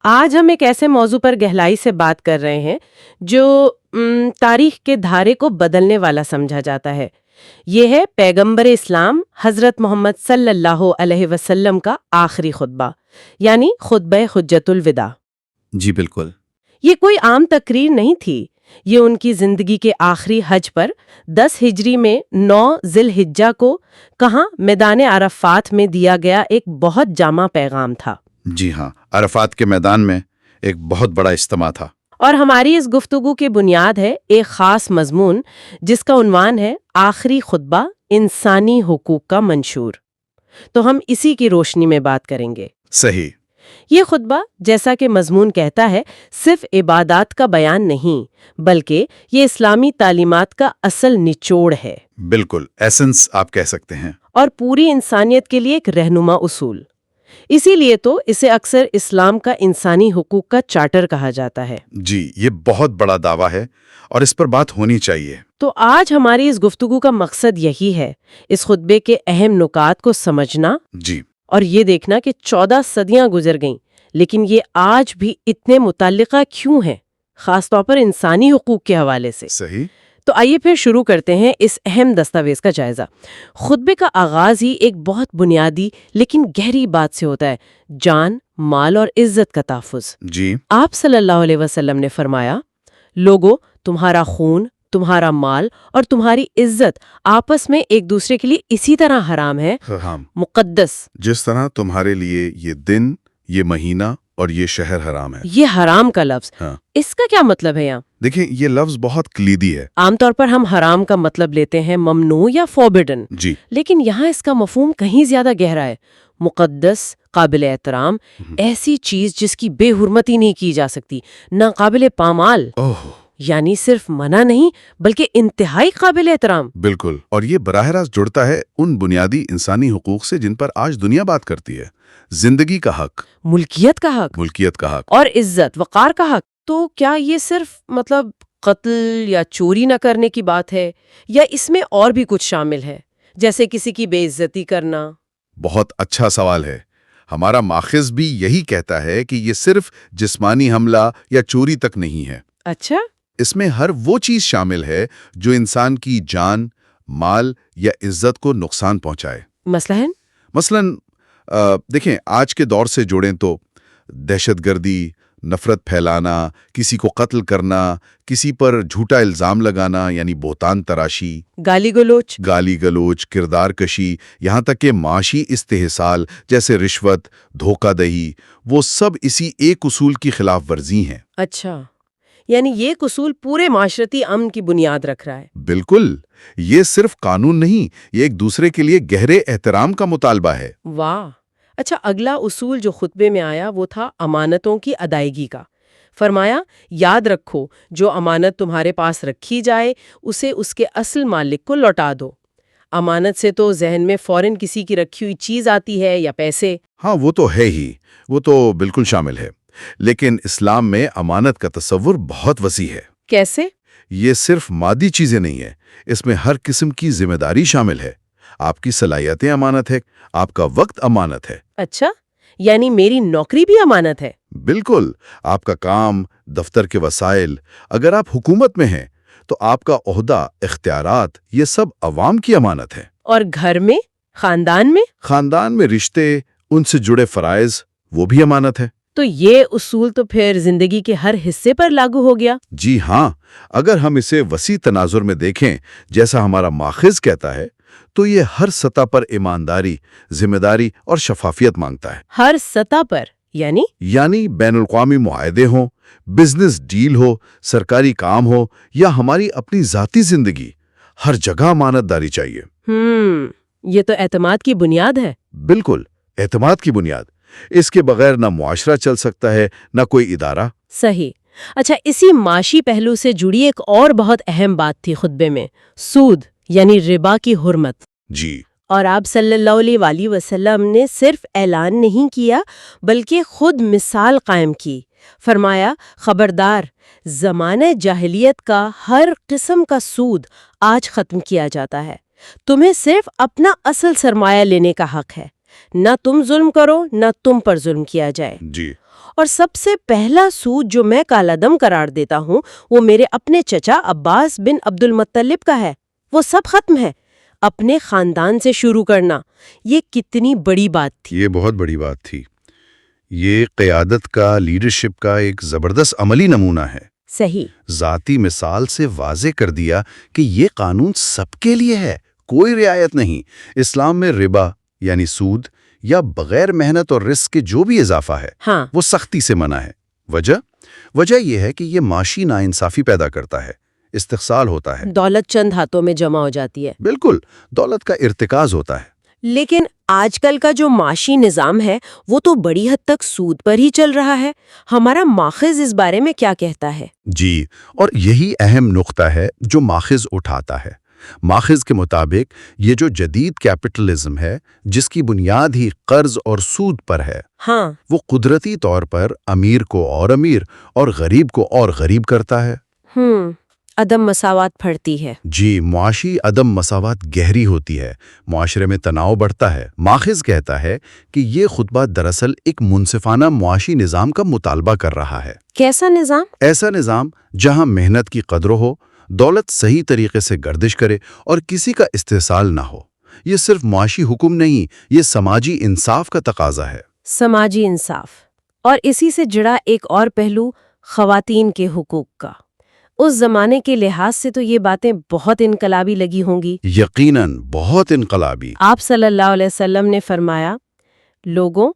آج ہم ایک ایسے موضوع پر گہرائی سے بات کر رہے ہیں جو تاریخ کے دھارے کو بدلنے والا سمجھا جاتا ہے۔ یہ ہے پیغمبر اسلام حضرت محمد صلی اللہ علیہ وسلم کا آخری خطبہ، یعنی خطبہ حجت الوداع۔ جی بالکل۔ یہ کوئی عام تقریر نہیں تھی، یہ ان کی زندگی کے آخری حج پر 10 ہجری میں 9 ذی الحجہ کو کہاں میدان عرفات میں دیا گیا ایک بہت جامع پیغام تھا۔ جی ہاں، عرفات کے میدان میں ایک بہت بڑا اجتماع تھا۔ اور ہماری اس گفتگو کی بنیاد ہے ایک خاص مضمون جس کا عنوان ہے آخری خطبہ، انسانی حقوق کا منشور۔ تو ہم اسی کی روشنی میں بات کریں گے۔ صحیح۔ یہ خطبہ، جیسا کہ مضمون کہتا ہے، صرف عبادات کا بیان نہیں بلکہ یہ اسلامی تعلیمات کا اصل نچوڑ ہے۔ بالکل، ایسنس آپ کہہ سکتے ہیں۔ اور پوری انسانیت کے لیے ایک رہنما اصول۔ اسی لیے تو اسے اکثر اسلام کا انسانی حقوق کا چارٹر کہا جاتا ہے۔ جی، یہ بہت بڑا دعویٰ ہے اور اس پر بات ہونی چاہیے۔ تو آج ہماری اس گفتگو کا مقصد یہی ہے، اس خطبے کے اہم نکات کو سمجھنا جی، اور یہ دیکھنا کہ 14 صدیاں گزر گئیں لیکن یہ آج بھی اتنے متعلقہ کیوں ہیں، خاص طور پر انسانی حقوق کے حوالے سے۔ صحیح۔ تو آئیے پھر شروع کرتے ہیں اس اہم دستاویز کا جائزہ۔ خطبے کا آغاز ہی ایک بہت بنیادی لیکن گہری بات سے ہوتا ہے، جان، مال اور عزت کا تحفظ۔ جی، آپ صلی اللہ علیہ وسلم نے فرمایا، لوگو، تمہارا خون، تمہارا مال اور تمہاری عزت آپس میں ایک دوسرے کے لیے اسی طرح حرام ہے، حرام، مقدس۔ جس طرح تمہارے لیے یہ دن، یہ مہینہ اور یہ شہر حرام ہے۔ یہ حرام کا لفظ، ہاں، اس کا کیا مطلب ہے یہاں؟ دیکھیں، یہ لفظ بہت کلیدی ہے۔ عام طور پر ہم حرام کا مطلب لیتے ہیں ممنوع یا فوربڈن، جی، لیکن یہاں اس کا مفہوم کہیں زیادہ گہرا ہے۔ مقدس، قابل احترام، ایسی چیز جس کی بے حرمتی نہیں کی جا سکتی، ناقابل پامال، اوہ، یعنی صرف منع نہیں بلکہ انتہائی قابل احترام۔ بالکل، اور یہ براہ راست جڑتا ہے ان بنیادی انسانی حقوق سے جن پر آج دنیا بات کرتی ہے۔ زندگی کا حق، ملکیت کا حق، ملکیت کا حق۔ اور عزت وقار کا حق۔ تو کیا یہ صرف قتل یا چوری نہ کرنے کی بات ہے، یا اس میں اور بھی کچھ شامل ہے، جیسے کسی کی بے عزتی کرنا؟ بہت اچھا سوال ہے۔ ہمارا ماخذ بھی یہی کہتا ہے کہ یہ صرف جسمانی حملہ یا چوری تک نہیں ہے۔ اچھا، اس میں ہر وہ چیز شامل ہے جو انسان کی جان، مال یا عزت کو نقصان پہنچائے۔ مثلاً دیکھیں، آج کے دور سے جوڑیں تو دہشت گردی، نفرت پھیلانا، کسی کو قتل کرنا، کسی پر جھوٹا الزام لگانا یعنی بہتان تراشی، گالی گلوچ، کردار کشی، یہاں تک کہ معاشی استحصال جیسے رشوت، دھوکہ دہی، وہ سب اسی ایک اصول کی خلاف ورزی ہیں۔ اچھا، یعنی یہ اصول پورے معاشرتی امن کی بنیاد رکھ رہا ہے۔ بالکل، یہ صرف قانون نہیں، یہ ایک دوسرے کے لیے گہرے احترام کا مطالبہ ہے۔ واہ! اچھا، اگلا اصول جو خطبے میں آیا وہ تھا امانتوں کی ادائیگی کا۔ فرمایا، یاد رکھو، جو امانت تمہارے پاس رکھی جائے اسے اس کے اصل مالک کو لوٹا دو۔ امانت سے تو ذہن میں فوراً کسی کی رکھی ہوئی چیز آتی ہے یا پیسے۔ ہاں، وہ تو ہے ہی، وہ تو بالکل شامل ہے، لیکن اسلام میں امانت کا تصور بہت وسیع ہے۔ کیسے؟ یہ صرف مادی چیزیں نہیں ہیں، اس میں ہر قسم کی ذمہ داری شامل ہے۔ آپ کی صلاحیتیں امانت ہے، آپ کا وقت امانت ہے۔ اچھا، یعنی میری نوکری بھی امانت ہے؟ بالکل، آپ کا کام، دفتر کے وسائل، اگر آپ حکومت میں ہیں تو آپ کا عہدہ، اختیارات، یہ سب عوام کی امانت ہے۔ اور گھر میں، خاندان میں رشتے، ان سے جڑے فرائض، وہ بھی امانت ہے۔ تو یہ اصول تو پھر زندگی کے ہر حصے پر لاگو ہو گیا۔ جی ہاں، اگر ہم اسے وسیع تناظر میں دیکھیں جیسا ہمارا ماخذ کہتا ہے تو یہ ہر سطح پر ایمانداری، ذمہ داری اور شفافیت مانگتا ہے۔ ہر سطح پر یعنی بین الاقوامی معاہدے ہوں، بزنس ڈیل ہو، سرکاری کام ہو یا ہماری اپنی ذاتی زندگی، ہر جگہ امانت داری چاہیے۔ یہ تو اعتماد کی بنیاد ہے۔ بالکل، اعتماد کی بنیاد۔ اس کے بغیر نہ معاشرہ چل سکتا ہے، نہ کوئی ادارہ۔ صحیح۔ اچھا، اسی معاشی پہلو سے جڑی ایک اور بہت اہم بات تھی خطبے میں، سود یعنی ربا کی حرمت۔ جی، اور آپ صلی اللہ علیہ وسلم نے صرف اعلان نہیں کیا بلکہ خود مثال قائم کی۔ فرمایا، خبردار، زمانہ جاہلیت کا ہر قسم کا سود آج ختم کیا جاتا ہے۔ تمہیں صرف اپنا اصل سرمایہ لینے کا حق ہے، نہ تم ظلم کرو نہ تم پر ظلم کیا جائے۔ جی، اور سب سے پہلا سود جو میں کالعدم قرار دیتا ہوں وہ میرے اپنے چچا عباس بن عبد المطلب کا ہے۔ وہ سب ختم ہے، اپنے خاندان سے شروع کرنا۔ یہ کتنی بڑی بات تھی۔ یہ بہت بڑی بات تھی۔ یہ قیادت کا، لیڈرشپ کا ایک زبردست عملی نمونہ ہے۔ صحیح۔ ذاتی مثال سے واضح کر دیا کہ یہ قانون سب کے لیے ہے، کوئی رعایت نہیں۔ اسلام میں ربا یعنی سود یا بغیر محنت اور رزق کے جو بھی اضافہ ہے ہاں، وہ سختی سے منع ہے۔ وجہ یہ ہے کہ یہ معاشی ناانصافی پیدا کرتا ہے، استحصال ہوتا ہے۔ دولت چند ہاتھوں میں جمع ہو جاتی ہے۔ بالکل، دولت کا ارتکاز ہوتا ہے۔ لیکن آج کل کا جو معاشی نظام ہے وہ تو بڑی حد تک سود پر ہی چل رہا ہے۔ ہمارا ماخذ اس بارے میں کیا کہتا ہے؟ جی، اور یہی اہم نقطہ ہے جو ماخذ اٹھاتا ہے۔ ماخذ کے مطابق یہ جو جدید کیپٹلزم ہے، جس کی بنیاد ہی قرض اور سود پر ہے، ہاں، وہ قدرتی طور پر امیر کو اور امیر اور غریب کو اور غریب کرتا ہے۔ عدم مساوات پھڑتی ہے۔ جی، معاشی عدم مساوات گہری ہوتی ہے، معاشرے میں تناؤ بڑھتا ہے۔ ماخذ کہتا ہے کہ یہ خطبہ دراصل ایک منصفانہ معاشی نظام کا مطالبہ کر رہا ہے۔ کیسا نظام؟ ایسا نظام جہاں محنت کی قدر ہو، دولت صحیح طریقے سے گردش کرے اور کسی کا استحصال نہ ہو۔ یہ صرف معاشی حکم نہیں، یہ سماجی انصاف کا تقاضا ہے۔ سماجی انصاف، اور اسی سے جڑا ایک اور پہلو خواتین کے حقوق کا۔ اس زمانے کے لحاظ سے تو یہ باتیں بہت انقلابی لگی ہوں گی۔ یقیناً بہت انقلابی۔ آپ صلی اللہ علیہ وسلم نے فرمایا، لوگوں،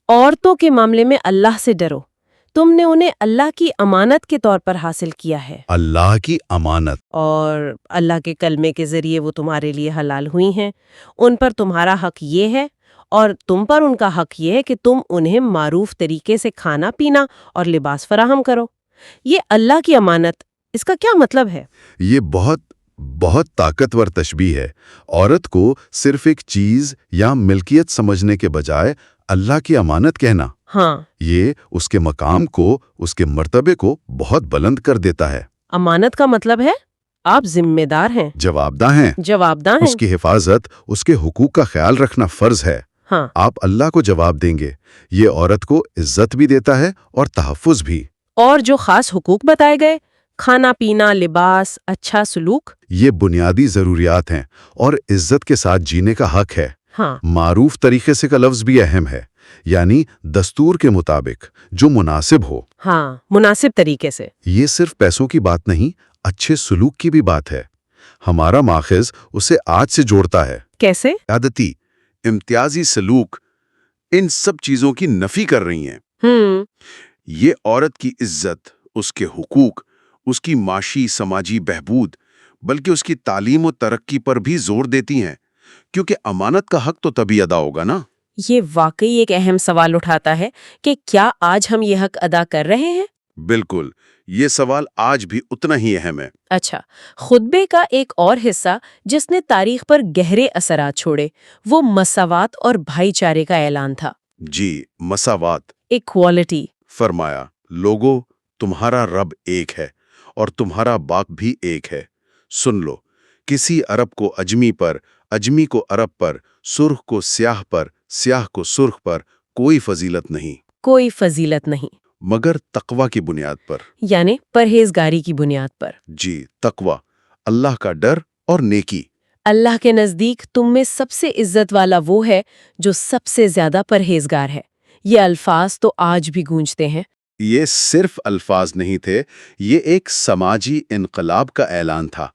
عورتوں کے معاملے میں اللہ سے ڈرو، تم نے انہیں اللہ کی امانت کے طور پر حاصل کیا ہے، اللہ کی امانت، اور اللہ کے کلمے کے ذریعے وہ تمہارے لیے حلال ہوئی ہیں۔ ان پر تمہارا حق یہ ہے اور تم پر ان کا حق یہ ہے کہ تم انہیں معروف طریقے سے کھانا پینا اور لباس فراہم کرو۔ یہ اللہ کی امانت، اس کا کیا مطلب ہے؟ یہ بہت طاقتور تشبیہ ہے۔ عورت کو صرف ایک چیز یا ملکیت سمجھنے کے بجائے اللہ کی امانت کہنا، ہاں، یہ اس کے مقام کو، اس کے مرتبے کو بہت بلند کر دیتا ہے۔ امانت کا مطلب ہے آپ ذمہ دار ہیں، جوابدہ ہیں۔ جوابدہ ہیں۔ اس کی حفاظت، اس کے حقوق کا خیال رکھنا فرض ہے۔ ہاں، آپ اللہ کو جواب دیں گے۔ یہ عورت کو عزت بھی دیتا ہے اور تحفظ بھی۔ اور جو خاص حقوق بتائے گئے، کھانا پینا، لباس، اچھا سلوک، یہ بنیادی ضروریات ہیں اور عزت کے ساتھ جینے کا حق ہے۔ ہاں، معروف طریقے سے کا لفظ بھی اہم ہے، یعنی دستور کے مطابق جو مناسب ہو۔ ہاں، مناسب طریقے سے۔ یہ صرف پیسوں کی بات نہیں، اچھے سلوک کی بھی بات ہے۔ ہمارا ماخذ اسے آج سے جوڑتا ہے۔ کیسے؟ عادتی، امتیازی سلوک، ان سب چیزوں کی نفی کر رہی ہیں۔ یہ عورت کی عزت، اس کے حقوق، اس کی معاشی سماجی بہبود، بلکہ اس کی تعلیم و ترقی پر بھی زور دیتی ہیں، کیونکہ امانت کا حق تو تبھی ادا ہوگا نا۔ یہ واقعی ایک اہم سوال اٹھاتا ہے کہ کیا آج ہم یہ حق ادا کر رہے ہیں؟ بالکل، یہ سوال آج بھی اتنا ہی اہم ہے۔ اچھا، خطبے کا ایک اور حصہ جس نے تاریخ پر گہرے اثرات چھوڑے، وہ مساوات اور بھائی چارے کا اعلان تھا۔ جی، مساوات۔ ایکوالٹی۔ فرمایا، لوگو، تمہارا رب ایک ہے اور تمہارا باپ بھی ایک ہے۔ سن لو، کسی عرب کو اجمی پر، اجمی کو عرب پر، سرخ کو سیاہ پر، سیاہ کو سرخ پر کوئی فضیلت نہیں، کوئی فضیلت نہیں، مگر تقوی کی بنیاد پر۔ یعنی پرہیزگاری کی بنیاد پر۔ جی، تقوی، اللہ کا ڈر اور نیکی۔ اللہ کے نزدیک تم میں سب سے عزت والا وہ ہے جو سب سے زیادہ پرہیزگار ہے۔ یہ الفاظ تو آج بھی گونجتے ہیں۔ یہ صرف الفاظ نہیں تھے، یہ ایک سماجی انقلاب کا اعلان تھا۔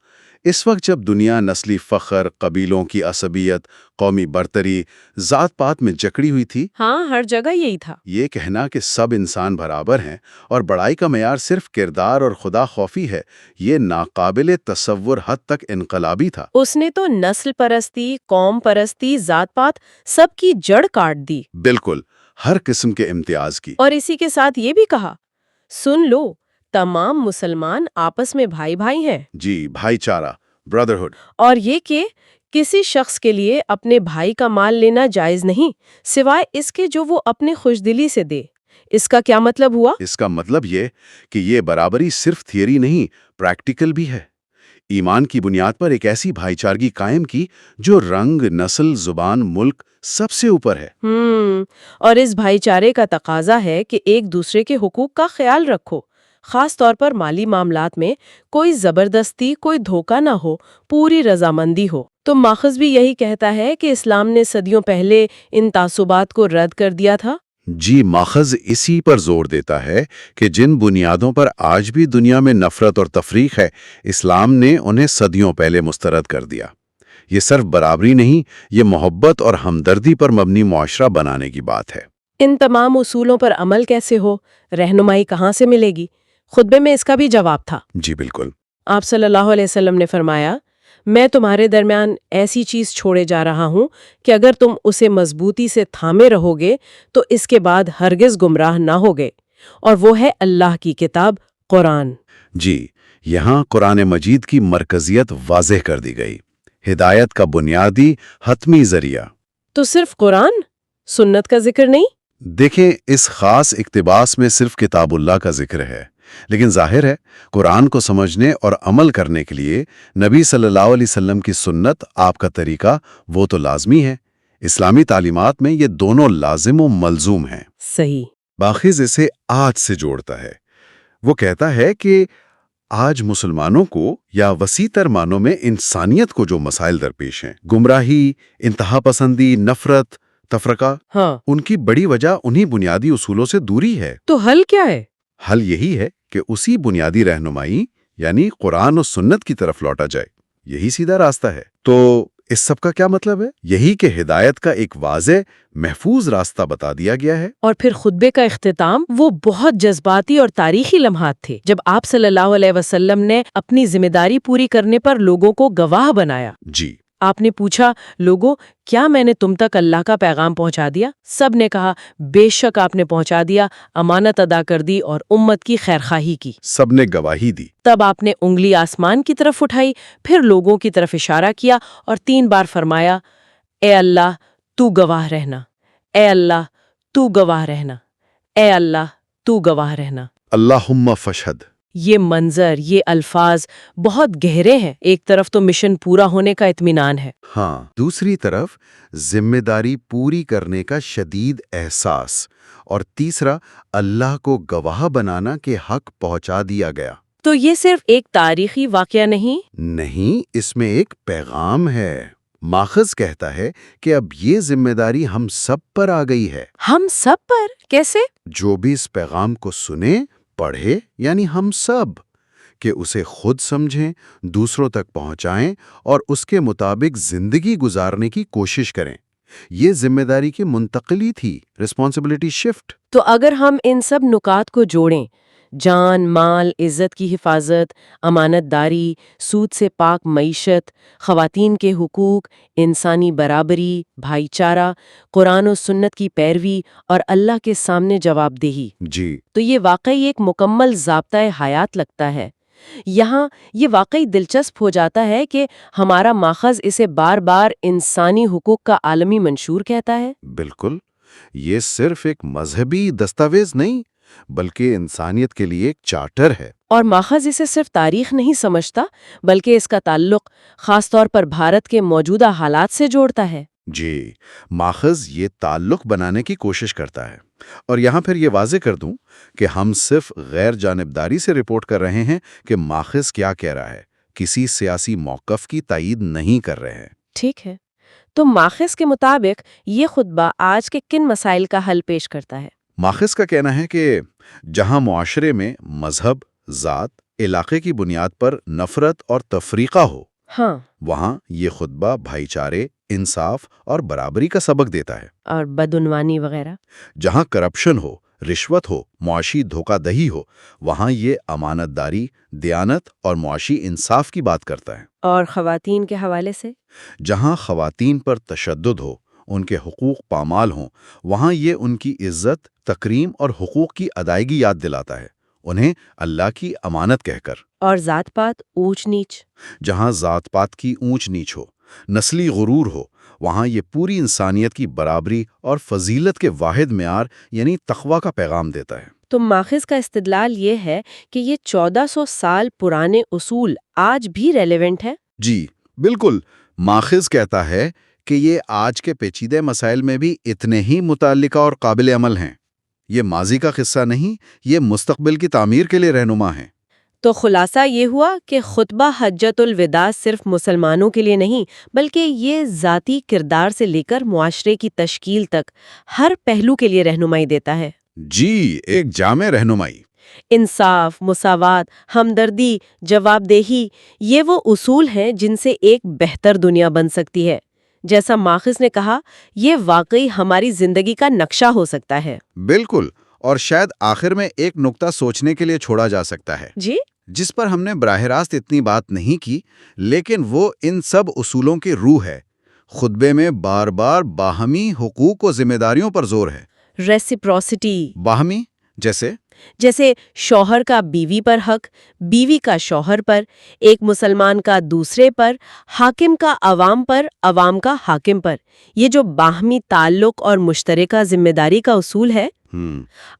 اس وقت جب دنیا نسلی فخر، قبیلوں کی عصبیت، قومی برتری، ذات پات میں جکڑی ہوئی تھی، ہاں، ہر جگہ یہی تھا۔ یہ کہنا کہ سب انسان برابر ہیں اور بڑائی کا معیار صرف کردار اور خدا خوفی ہے، یہ ناقابل تصور حد تک انقلابی تھا۔ اس نے تو نسل پرستی، قوم پرستی، ذات پات سب کی جڑ کاٹ دی۔ بالکل، ہر قسم کے امتیاز کی۔ اور اسی کے ساتھ یہ بھی کہا، سن لو، تمام مسلمان آپس میں بھائی بھائی ہیں۔ جی، بھائی چارہ، برادرہڈ۔ اور یہ کہ کسی شخص کے لیے اپنے بھائی کا مال لینا جائز نہیں، سوائے اس کے جو وہ اپنے خوشدلی سے دے۔ اس کا کیا مطلب ہوا؟ اس کا مطلب یہ کہ یہ برابری صرف تھیوری نہیں، پریکٹیکل بھی ہے۔ ایمان کی بنیاد پر ایک ایسی بھائی چارگی قائم کی جو رنگ، نسل، زبان، ملک سب سے اوپر ہے۔ اور اس بھائی چارے کا تقاضا ہے کہ ایک دوسرے کے حقوق کا خیال رکھو، خاص طور پر مالی معاملات میں کوئی زبردستی، کوئی دھوکہ نہ ہو، پوری رضامندی ہو۔ تو ماخذ بھی یہی کہتا ہے کہ اسلام نے صدیوں پہلے ان تعصبات کو رد کر دیا تھا۔ جی، ماخذ اسی پر زور دیتا ہے کہ جن بنیادوں پر آج بھی دنیا میں نفرت اور تفریق ہے، اسلام نے انہیں صدیوں پہلے مسترد کر دیا۔ یہ صرف برابری نہیں، یہ محبت اور ہمدردی پر مبنی معاشرہ بنانے کی بات ہے۔ ان تمام اصولوں پر عمل کیسے ہو، رہنمائی کہاں سے ملے گی؟ خطبے میں اس کا بھی جواب تھا۔ جی بالکل۔ آپ صلی اللہ علیہ وسلم نے فرمایا، میں تمہارے درمیان ایسی چیز چھوڑے جا رہا ہوں کہ اگر تم اسے مضبوطی سے تھامے رہو گے تو اس کے بعد ہرگز گمراہ نہ ہوگے، اور وہ ہے اللہ کی کتاب قرآن۔ جی، یہاں قرآن مجید کی مرکزیت واضح کر دی گئی، ہدایت کا بنیادی حتمی ذریعہ۔ تو صرف قرآن، سنت کا ذکر نہیں؟ دیکھیں، اس خاص اقتباس میں صرف کتاب اللہ کا ذکر ہے، لیکن ظاہر ہے قرآن کو سمجھنے اور عمل کرنے کے لیے نبی صلی اللہ علیہ وسلم کی سنت، آپ کا طریقہ، وہ تو لازمی ہے۔ اسلامی تعلیمات میں یہ دونوں لازم و ملزوم ہیں۔ صحیح۔ باخذ اسے آج سے جوڑتا ہے۔ وہ کہتا ہے کہ آج مسلمانوں کو، یا وسیع تر معنوں میں انسانیت کو، جو مسائل درپیش ہیں، گمراہی، انتہا پسندی، نفرت، تفرقہ، ان کی بڑی وجہ انہی بنیادی اصولوں سے دوری ہے۔ تو حل کیا ہے؟ حل یہی ہے کہ اسی بنیادی رہنمائی یعنی قرآن و سنت کی طرف لوٹا جائے۔ یہی سیدھا راستہ ہے۔ تو اس سب کا کیا مطلب ہے؟ یہی کہ ہدایت کا ایک واضح، محفوظ راستہ بتا دیا گیا ہے۔ اور پھر خطبے کا اختتام وہ بہت جذباتی اور تاریخی لمحات تھے جب آپ صلی اللہ علیہ وسلم نے اپنی ذمہ داری پوری کرنے پر لوگوں کو گواہ بنایا۔ جی۔ آپ نے پوچھا، لوگوں، کیا میں نے تم تک اللہ کا پیغام پہنچا دیا؟ سب نے کہا، بے شک آپ نے پہنچا دیا، امانت ادا کر دی اور امت کی خیرخواہی کی۔ سب نے گواہی دی۔ تب آپ نے انگلی آسمان کی طرف اٹھائی، پھر لوگوں کی طرف اشارہ کیا اور 3 بار فرمایا، اے اللہ تو گواہ رہنا، اے اللہ تو گواہ رہنا، اے اللہ تو گواہ رہنا۔ اللہم فشہد۔ یہ منظر، یہ الفاظ بہت گہرے ہیں۔ ایک طرف تو مشن پورا ہونے کا اطمینان ہے، ہاں، دوسری طرف ذمہ داری پوری کرنے کا شدید احساس، اور تیسرا اللہ کو گواہ بنانا کہ حق پہنچا دیا گیا۔ تو یہ صرف ایک تاریخی واقعہ نہیں، اس میں ایک پیغام ہے۔ ماخذ کہتا ہے کہ اب یہ ذمہ داری ہم سب پر آ گئی ہے۔ ہم سب پر؟ کیسے؟ جو بھی اس پیغام کو سنے، پڑھے، یعنی ہم سب، کہ اسے خود سمجھیں، دوسروں تک پہنچائیں اور اس کے مطابق زندگی گزارنے کی کوشش کریں۔ یہ ذمہ داری کی منتقلی تھی، رسپانسبلٹی شفٹ۔ تو اگر ہم ان سب نکات کو جوڑیں، جان، مال، عزت کی حفاظت، امانت داری، سود سے پاک معیشت، خواتین کے حقوق، انسانی برابری، بھائی چارہ، قرآن و سنت کی پیروی اور اللہ کے سامنے جواب دہی، جی، تو یہ واقعی ایک مکمل ضابطۂ حیات لگتا ہے۔ یہاں یہ واقعی دلچسپ ہو جاتا ہے کہ ہمارا ماخذ اسے بار بار انسانی حقوق کا عالمی منشور کہتا ہے۔ بالکل، یہ صرف ایک مذہبی دستاویز نہیں، بلکہ انسانیت کے لیے ایک چارٹر ہے۔ اور ماخذ اسے صرف تاریخ نہیں سمجھتا، بلکہ اس کا تعلق خاص طور پر بھارت کے موجودہ حالات سے جوڑتا ہے۔ جی، ماخذ یہ تعلق بنانے کی کوشش کرتا ہے۔ اور یہاں پھر یہ واضح کر دوں کہ ہم صرف غیر جانبداری سے رپورٹ کر رہے ہیں کہ ماخذ کیا کہہ رہا ہے، کسی سیاسی موقف کی تائید نہیں کر رہے ہیں۔ ٹھیک ہے، تو ماخذ کے مطابق یہ خطبہ آج کے کن مسائل کا حل پیش کرتا ہے؟ ماخذ کا کہنا ہے کہ جہاں معاشرے میں مذہب، ذات، علاقے کی بنیاد پر نفرت اور تفریقہ ہو، وہاں یہ خطبہ بھائی چارے، انصاف اور برابری کا سبق دیتا ہے۔ اور بدعنوانی وغیرہ؟ جہاں کرپشن ہو، رشوت ہو، معاشی دھوکہ دہی ہو، وہاں یہ امانت داری، دیانت اور معاشی انصاف کی بات کرتا ہے۔ اور خواتین کے حوالے سے؟ جہاں خواتین پر تشدد ہو، ان کے حقوق پامال ہوں، وہاں یہ ان کی عزت، تکریم اور حقوق کی ادائیگی یاد دلاتا ہے، انہیں اللہ کی امانت کہہ کر۔ اور ذات پات، اونچ نیچ؟ جہاں ذات پات کی اونچ نیچ ہو، نسلی غرور ہو، وہاں یہ پوری انسانیت کی برابری اور فضیلت کے واحد معیار یعنی تقوی کا پیغام دیتا ہے۔ تو ماخذ کا استدلال یہ ہے کہ یہ 1400 سال پرانے اصول آج بھی ریلیونٹ ہے؟ جی بالکل، ماخذ کہتا ہے کہ یہ آج کے پیچیدہ مسائل میں بھی اتنے ہی متعلقہ اور قابل عمل ہیں۔ یہ ماضی کا قصہ نہیں، یہ مستقبل کی تعمیر کے لیے رہنما ہیں۔ تو خلاصہ یہ ہوا کہ خطبہ حجۃ الوداع صرف مسلمانوں کے لیے نہیں، بلکہ یہ ذاتی کردار سے لے کر معاشرے کی تشکیل تک ہر پہلو کے لیے رہنمائی دیتا ہے۔ جی، ایک جامع رہنمائی۔ انصاف، مساوات، ہمدردی، جواب دہی، یہ وہ اصول ہیں جن سے ایک بہتر دنیا بن سکتی ہے۔ جیسا ماخذ نے کہا، یہ واقعی ہماری زندگی کا نقشہ ہو سکتا ہے۔ بالکل، اور شاید آخر میں ایک نقطہ سوچنے کے لیے چھوڑا جا سکتا ہے، جی؟ جس پر ہم نے براہ راست اتنی بات نہیں کی، لیکن وہ ان سب اصولوں کی روح ہے۔ خطبے میں بار بار باہمی حقوق و ذمہ داریوں پر زور ہے۔ ریسیپروسٹی۔ باہمی جیسے شوہر کا بیوی پر حق، بیوی کا شوہر پر، ایک مسلمان کا دوسرے پر، حاکم کا عوام پر، عوام کا حاکم پر۔ یہ جو باہمی تعلق اور مشترکہ ذمہ داری کا اصول ہے،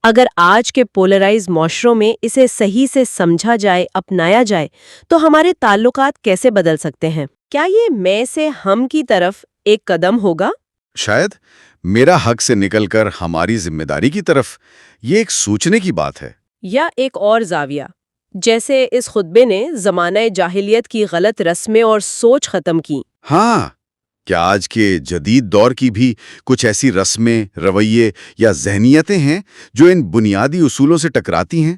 اگر آج کے پولرائز معاشروں میں اسے صحیح سے سمجھا جائے، اپنایا جائے، تو ہمارے تعلقات کیسے بدل سکتے ہیں؟ کیا یہ میں سے ہم کی طرف ایک قدم ہوگا؟ شاید میرا حق سے نکل کر ہماری ذمہ داری کی طرف، یہ ایک سوچنے کی بات ہے۔ یا ایک اور زاویہ، جیسے اس خطبے نے زمانہ جاہلیت کی غلط رسمیں اور سوچ ختم کی۔ ہاں، کیا آج کے جدید دور کی بھی کچھ ایسی رسمیں، رویے یا ذہنیتیں ہیں جو ان بنیادی اصولوں سے ٹکراتی ہیں؟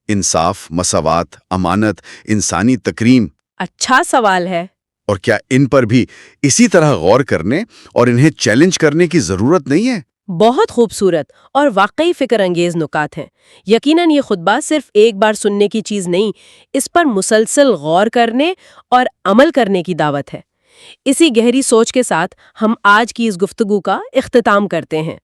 انصاف، مساوات، امانت، انسانی تکریم۔ اچھا سوال ہے۔ اور کیا ان پر بھی اسی طرح غور کرنے اور انہیں چیلنج کرنے کی ضرورت نہیں ہے؟ بہت خوبصورت اور واقعی فکر انگیز نکات ہیں۔ یقیناً یہ خطبہ صرف ایک بار سننے کی چیز نہیں، اس پر مسلسل غور کرنے اور عمل کرنے کی دعوت ہے۔ اسی گہری سوچ کے ساتھ ہم آج کی اس گفتگو کا اختتام کرتے ہیں۔